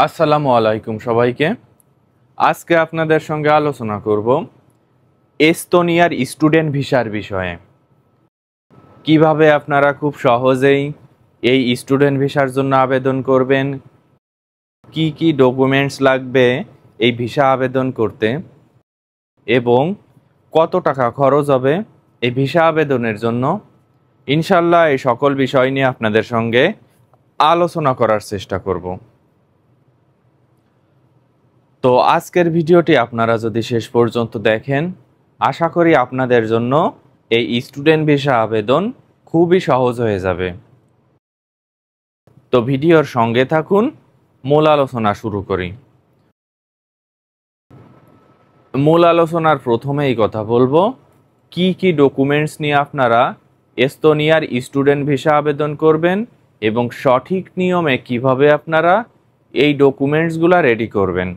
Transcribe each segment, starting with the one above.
আসসালামু আলাইকুম সবাইকে। আজকে আপনাদের সঙ্গে আলোচনা করব এস্তোনিয়ার স্টুডেন্ট ভিসার বিষয়ে। কিভাবে আপনারা খুব সহজেই এই স্টুডেন্ট ভিসার জন্য আবেদন করবেন, কি কি ডকুমেন্টস লাগবে এই ভিসা আবেদন করতে, এবং কত টাকা খরচ হবে এই ভিসা আবেদনের জন্য। ইনশাল্লাহ এই সকল বিষয় নিয়ে আপনাদের সঙ্গে আলোচনা করার চেষ্টা করব। তো আজকের ভিডিওটি আপনারা যদি শেষ পর্যন্ত দেখেন, আশা করি আপনাদের জন্য এই স্টুডেন্ট ভিসা আবেদন খুবই সহজ হয়ে যাবে। তো ভিডিওর সঙ্গে থাকুন, মূল আলোচনা শুরু করি। মূল আলোচনার প্রথমেই কথা বলবো কি কি ডকুমেন্টস নিয়ে আপনারা এস্তোনিয়ার স্টুডেন্ট ভিসা আবেদন করবেন এবং সঠিক নিয়মে কিভাবে আপনারা এই ডকুমেন্টসগুলো রেডি করবেন।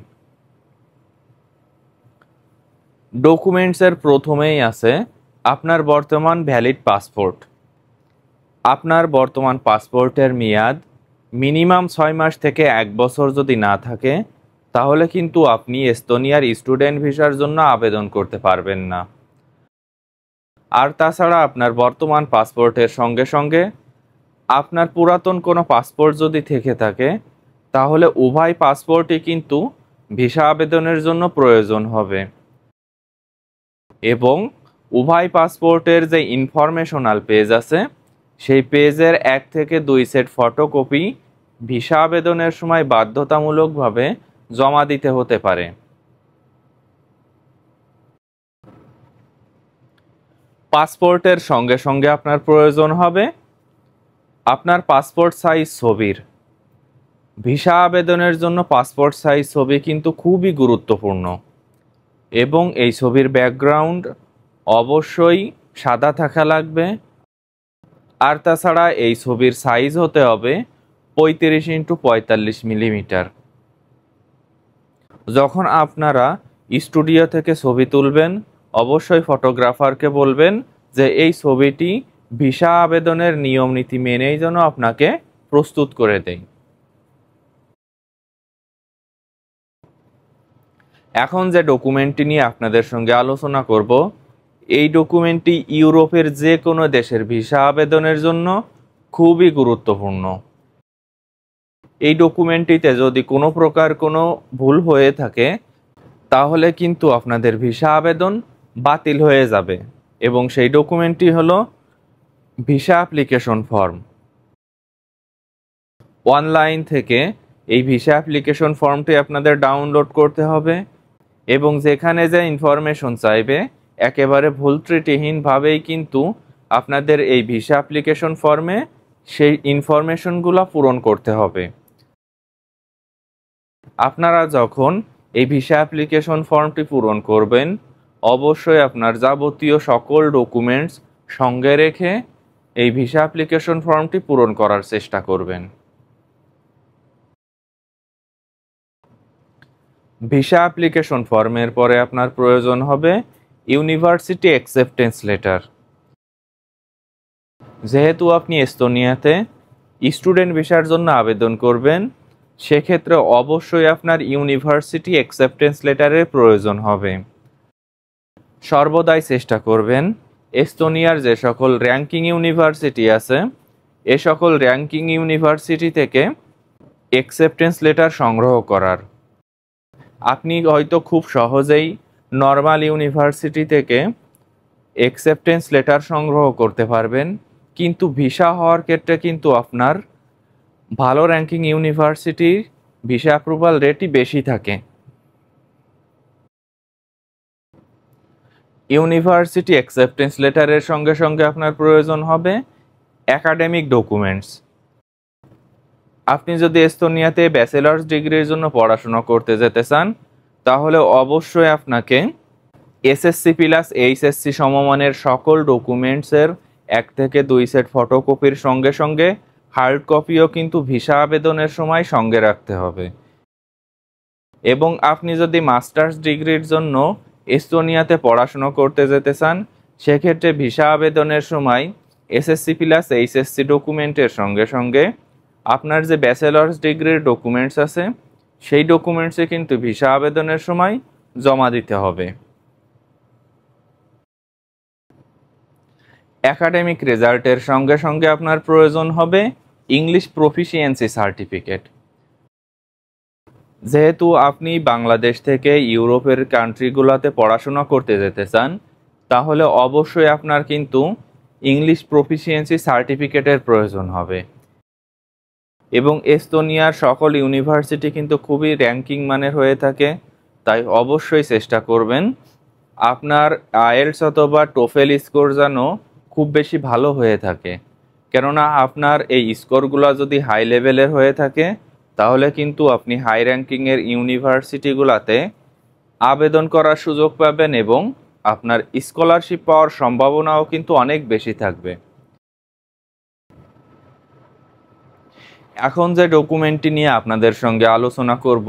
ডকুমেন্টসের প্রথমেই আছে আপনার বর্তমান ভ্যালিড পাসপোর্ট। আপনার বর্তমান পাসপোর্টের মেয়াদ মিনিমাম 6 মাস থেকে 1 বছর যদি না থাকে, তাহলে কিন্তু আপনি এস্তোনিয়ার স্টুডেন্ট ভিসার জন্য আবেদন করতে পারবেন না। আর তাছাড়া আপনার বর্তমান পাসপোর্টের সঙ্গে সঙ্গে আপনার পুরাতন কোনো পাসপোর্ট যদি থেকে থাকে, তাহলে উভয় পাসপোর্টই কিন্তু ভিসা আবেদনের জন্য প্রয়োজন হবে। এবং উভয় পাসপোর্টের যে ইনফরমেশনাল পেজ আছে, সেই পেজের 1 থেকে 2 সেট ফটোকপি ভিসা আবেদনের সময় বাধ্যতামূলকভাবে জমা দিতে হতে পারে। পাসপোর্টের সঙ্গে সঙ্গে আপনার প্রয়োজন হবে আপনার পাসপোর্ট সাইজ ছবির। ভিসা আবেদনের জন্য পাসপোর্ট সাইজ ছবি কিন্তু খুবই গুরুত্বপূর্ণ, এবং এই ছবির ব্যাকগ্রাউন্ড অবশ্যই সাদা থাকা লাগবে। আর তাছাড়া এই ছবির সাইজ হতে হবে 35x45 মিলিমিটার। যখন আপনারা স্টুডিও থেকে ছবি তুলবেন, অবশ্যই ফটোগ্রাফারকে বলবেন যে এই ছবিটি ভিসা আবেদনের নিয়ম নীতি মেনেই যেন আপনাকে প্রস্তুত করে দেয়। এখন যে ডকুমেন্টটি নিয়ে আপনাদের সঙ্গে আলোচনা করব, এই ডকুমেন্টটি ইউরোপের যে কোনো দেশের ভিসা আবেদনের জন্য খুবই গুরুত্বপূর্ণ। এই ডকুমেন্টটিতে যদি কোনো প্রকার কোনো ভুল হয়ে থাকে, তাহলে কিন্তু আপনাদের ভিসা আবেদন বাতিল হয়ে যাবে। এবং সেই ডকুমেন্টটি হলো ভিসা অ্যাপ্লিকেশন ফর্ম। অনলাইন থেকে এই ভিসা অ্যাপ্লিকেশন ফর্মটি আপনাদের ডাউনলোড করতে হবে, এবং যেখানে যে ইনফরমেশন চাইবে একেবারে ভুল ত্রুটিহীনভাবেই কিন্তু আপনাদের এই ভিসা অ্যাপ্লিকেশন ফর্মে সেই ইনফরমেশনগুলো পূরণ করতে হবে। আপনারা যখন এই ভিসা অ্যাপ্লিকেশন ফর্মটি পূরণ করবেন, অবশ্যই আপনার যাবতীয় সকল ডকুমেন্টস সঙ্গে রেখে এই ভিসা অ্যাপ্লিকেশন ফর্মটি পূরণ করার চেষ্টা করবেন। ভিসা অ্যাপ্লিকেশন ফর্মের পরে আপনার প্রয়োজন হবে ইউনিভার্সিটি অ্যাকসেপ্টেন্স লেটার। যেহেতু আপনি এস্তোনিয়াতে স্টুডেন্ট ভিসার জন্য আবেদন করবেন, সেক্ষেত্রে অবশ্যই আপনার ইউনিভার্সিটি অ্যাকসেপ্টেন্স লেটারের প্রয়োজন হবে। সর্বদাই চেষ্টা করবেন এস্তোনিয়ার যে সকল র্যাঙ্কিং ইউনিভার্সিটি আছে, এ সকল র্যাঙ্কিং ইউনিভার্সিটি থেকে অ্যাকসেপ্টেন্স লেটার সংগ্রহ করার। আপনি হয়তো খুব সহজেই নর্মাল ইউনিভার্সিটি থেকে অ্যাকসেপ্টেন্স লেটার সংগ্রহ করতে পারবেন, কিন্তু ভিসা হওয়ার ক্ষেত্রে কিন্তু আপনার ভালো র্যাঙ্কিং ইউনিভার্সিটির ভিসা অ্যাপ্রুভাল রেটই বেশি থাকে। ইউনিভার্সিটি অ্যাকসেপ্টেন্স লেটারের সঙ্গে সঙ্গে আপনার প্রয়োজন হবে একাডেমিক ডকুমেন্টস। আপনি যদি এস্তোনিয়াতে ব্যাচেলার্স ডিগ্রির জন্য পড়াশোনা করতে যেতে চান, তাহলে অবশ্যই আপনাকে এসএসসি প্লাস এইচএসসি সমমানের সকল ডকুমেন্টসের 1 থেকে 2 সেট ফটোকপির সঙ্গে সঙ্গে হার্ড কপিও কিন্তু ভিসা আবেদনের সময় সঙ্গে রাখতে হবে। এবং আপনি যদি মাস্টার্স ডিগ্রির জন্য এস্তোনিয়াতে পড়াশোনা করতে যেতে চান, সেক্ষেত্রে ভিসা আবেদনের সময় এসএসসি প্লাস এইচএসসি ডকুমেন্টের সঙ্গে সঙ্গে আপনার যে ব্যাচেলার্স ডিগ্রির ডকুমেন্টস আছে, সেই ডকুমেন্টসে কিন্তু ভিসা আবেদনের সময় জমা দিতে হবে। একাডেমিক রেজাল্টের সঙ্গে সঙ্গে আপনার প্রয়োজন হবে ইংলিশ প্রফিসিয়েন্সি সার্টিফিকেট। যেহেতু আপনি বাংলাদেশ থেকে ইউরোপের কান্ট্রিগুলোতে পড়াশোনা করতে যেতে চান, তাহলে অবশ্যই আপনার কিন্তু ইংলিশ প্রফিসিয়েন্সি সার্টিফিকেটের প্রয়োজন হবে। এবং এস্তোনিয়ার সকল ইউনিভার্সিটি কিন্তু খুবই র্যাঙ্কিং মানের হয়ে থাকে, তাই অবশ্যই চেষ্টা করবেন আপনার আইএলটিএস অথবা টোফেল স্কোর যেন খুব বেশি ভালো হয়ে থাকে। কেননা আপনার এই স্কোরগুলো যদি হাই লেভেলের হয়ে থাকে, তাহলে কিন্তু আপনি হাই র্যাঙ্কিংয়ের ইউনিভার্সিটিগুলোতে আবেদন করার সুযোগ পাবেন এবং আপনার স্কলারশিপ পাওয়ার সম্ভাবনাও কিন্তু অনেক বেশি থাকবে। এখন যে ডকুমেন্টটি নিয়ে আপনাদের সঙ্গে আলোচনা করব,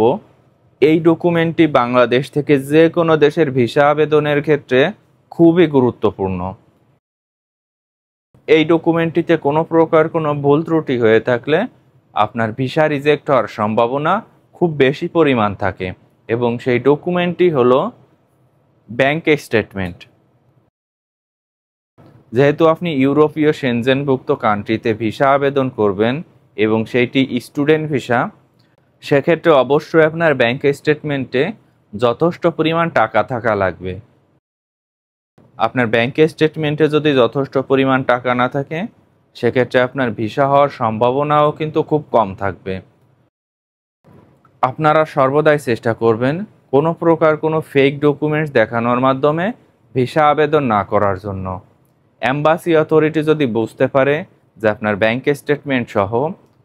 এই ডকুমেন্টটি বাংলাদেশ থেকে যে কোনো দেশের ভিসা আবেদনের ক্ষেত্রে খুবই গুরুত্বপূর্ণ। এই ডকুমেন্টটিতে কোনো প্রকার কোনো ভুল ত্রুটি হয়ে থাকলে আপনার ভিসা রিজেক্ট হওয়ার সম্ভাবনা খুব বেশি পরিমাণ থাকে এবং সেই ডকুমেন্টটি হলো ব্যাংক স্টেটমেন্ট। যেহেতু আপনি ইউরোপীয় সেনজেনভুক্ত কান্ট্রিতে ভিসা আবেদন করবেন এবং সেইটি স্টুডেন্ট ভিসা, সেক্ষেত্রে অবশ্যই আপনার ব্যাংক স্টেটমেন্টে যথেষ্ট পরিমাণ টাকা থাকা লাগবে। আপনার ব্যাংক স্টেটমেন্টে যদি যথেষ্ট পরিমাণ টাকা না থাকে, সেক্ষেত্রে আপনার ভিসা হওয়ার সম্ভাবনাও কিন্তু খুব কম থাকবে। আপনারা সর্বদাই চেষ্টা করবেন কোনো প্রকার কোনো ফেক ডকুমেন্টস দেখানোর মাধ্যমে ভিসা আবেদন না করার জন্য। এম্বাসি অথরিটি যদি বুঝতে পারে যে আপনার ব্যাংক স্টেটমেন্ট সহ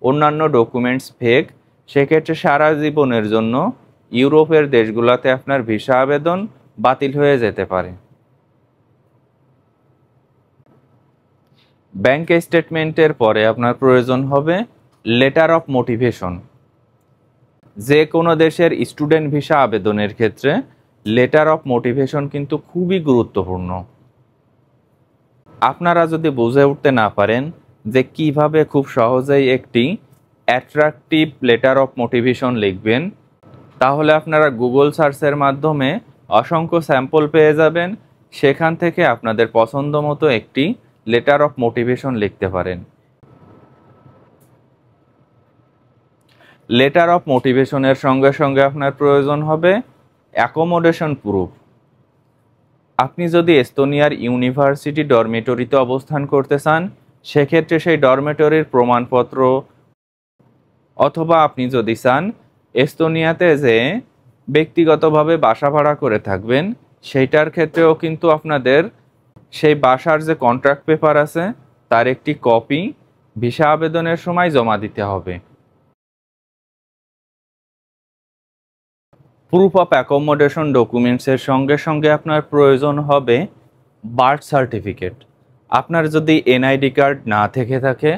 অন্যান্য ডকুমেন্টস ফেক, সেক্ষেত্রে সারা জীবনের জন্য ইউরোপের দেশগুলোতে আপনার ভিসা আবেদন বাতিল হয়ে যেতে পারে। ব্যাংক স্টেটমেন্টের পরে আপনার প্রয়োজন হবে লেটার অফ মোটিভেশন। যে কোনো দেশের স্টুডেন্ট ভিসা আবেদনের ক্ষেত্রে লেটার অফ মোটিভেশন কিন্তু খুবই গুরুত্বপূর্ণ। আপনারা যদি বুঝে উঠতে না পারেন যে কিভাবে খুব সহজেই একটি অ্যাট্রাকটিভ লেটার অফ মোটিভেশন লিখবেন, তাহলে আপনারা গুগল সার্চের মাধ্যমে অসংখ্য স্যাম্পল পেয়ে যাবেন। সেখান থেকে আপনাদের পছন্দ মতো একটি লেটার অফ মোটিভেশন লিখতে পারেন। লেটার অফ মোটিভেশনের সঙ্গে সঙ্গে আপনার প্রয়োজন হবে অ্যাকোমোডেশন প্রুফ। আপনি যদি এস্তোনিয়ার ইউনিভার্সিটি ডরমিটরিতে অবস্থান করতে চান, সেক্ষেত্রে সেই ডরমিটরির প্রমাণপত্র, অথবা আপনি যদি চান এস্তোনিয়াতে যে ব্যক্তিগতভাবে বাসা ভাড়া করে থাকবেন, সেইটার ক্ষেত্রেও কিন্তু আপনাদের সেই বাসার যে কন্ট্রাক্ট পেপার আছে তার একটি কপি ভিসা আবেদনের সময় জমা দিতে হবে। প্রুফ অফ অ্যাকোমোডেশন ডকুমেন্টসের সঙ্গে সঙ্গে আপনার প্রয়োজন হবে বার্থ সার্টিফিকেট। আপনার যদি এনআইডি কার্ড না থেকে থাকে,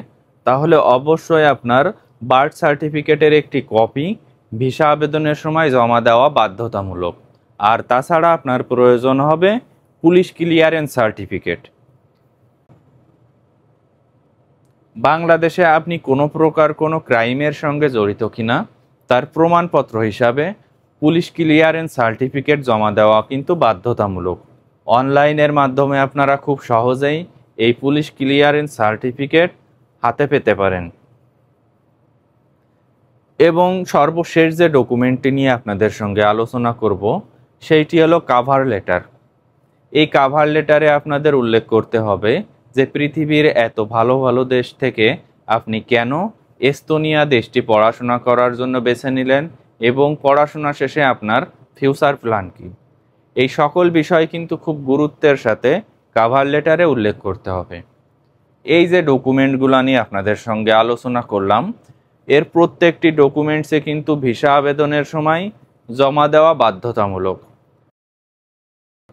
তাহলে অবশ্যই আপনার বার্থ সার্টিফিকেটের একটি কপি ভিসা আবেদনের সময় জমা দেওয়া বাধ্যতামূলক। আর তাছাড়া আপনার প্রয়োজন হবে পুলিশ ক্লিয়ারেন্স সার্টিফিকেট। বাংলাদেশে আপনি কোনো প্রকার কোনো ক্রাইমের সঙ্গে জড়িত কিনা তার প্রমাণপত্র হিসাবে পুলিশ ক্লিয়ারেন্স সার্টিফিকেট জমা দেওয়া কিন্তু বাধ্যতামূলক। অনলাইনের মাধ্যমে আপনারা খুব সহজেই এই পুলিশ ক্লিয়ারেন্স সার্টিফিকেট হাতে পেতে পারেন। এবং সর্বশেষ যে ডকুমেন্টটি নিয়ে আপনাদের সঙ্গে আলোচনা করব, সেইটি হলো কাভার লেটার। এই কাভার লেটারে আপনাদের উল্লেখ করতে হবে যে পৃথিবীর এত ভালো ভালো দেশ থেকে আপনি কেন এস্তোনিয়া দেশটি পড়াশোনা করার জন্য বেছে নিলেন এবং পড়াশোনা শেষে আপনার ফিউচার প্ল্যান কী। এই সকল বিষয় কিন্তু খুব গুরুত্বের সাথে কাভার লেটারে উল্লেখ করতে হবে। এই যে ডকুমেন্টগুলো নিয়ে আপনাদের সঙ্গে আলোচনা করলাম, এর প্রত্যেকটি ডকুমেন্টসে কিন্তু ভিসা আবেদনের সময় জমা দেওয়া বাধ্যতামূলক।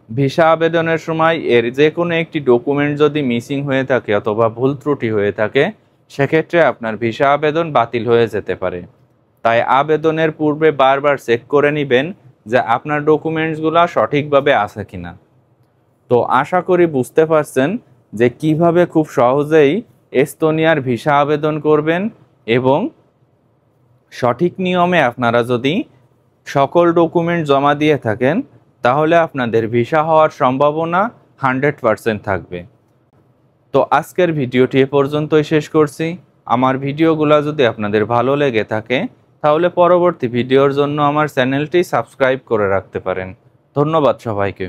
ভিসা আবেদনের সময় এর যে কোনো একটি ডকুমেন্ট যদি মিসিং হয়ে থাকে অথবা ভুল ত্রুটি হয়ে থাকে, সেক্ষেত্রে আপনার ভিসা আবেদন বাতিল হয়ে যেতে পারে। তাই আবেদনের পূর্বে বারবার চেক করে নেবেন যে আপনার ডকুমেন্টসগুলো সঠিকভাবে আছে কিনা। তো আশা করি বুঝতে পারছেন যে কিভাবে খুব সহজেই এস্তোনিয়ার ভিসা আবেদন করবেন এবং সঠিক নিয়মে আপনারা যদি সকল ডকুমেন্ট জমা দিয়ে থাকেন, তাহলে আপনাদের ভিসা হওয়ার সম্ভাবনা 100% থাকবে। তো আজকের ভিডিওটি এ পর্যন্তই শেষ করছি। আমার ভিডিওগুলো যদি আপনাদের ভালো লেগে থাকে তাহলে পরবর্তী ভিডিওর জন্য আমার চ্যানেলটি সাবস্ক্রাইব করে রাখতে পারেন। ধন্যবাদ সবাইকে।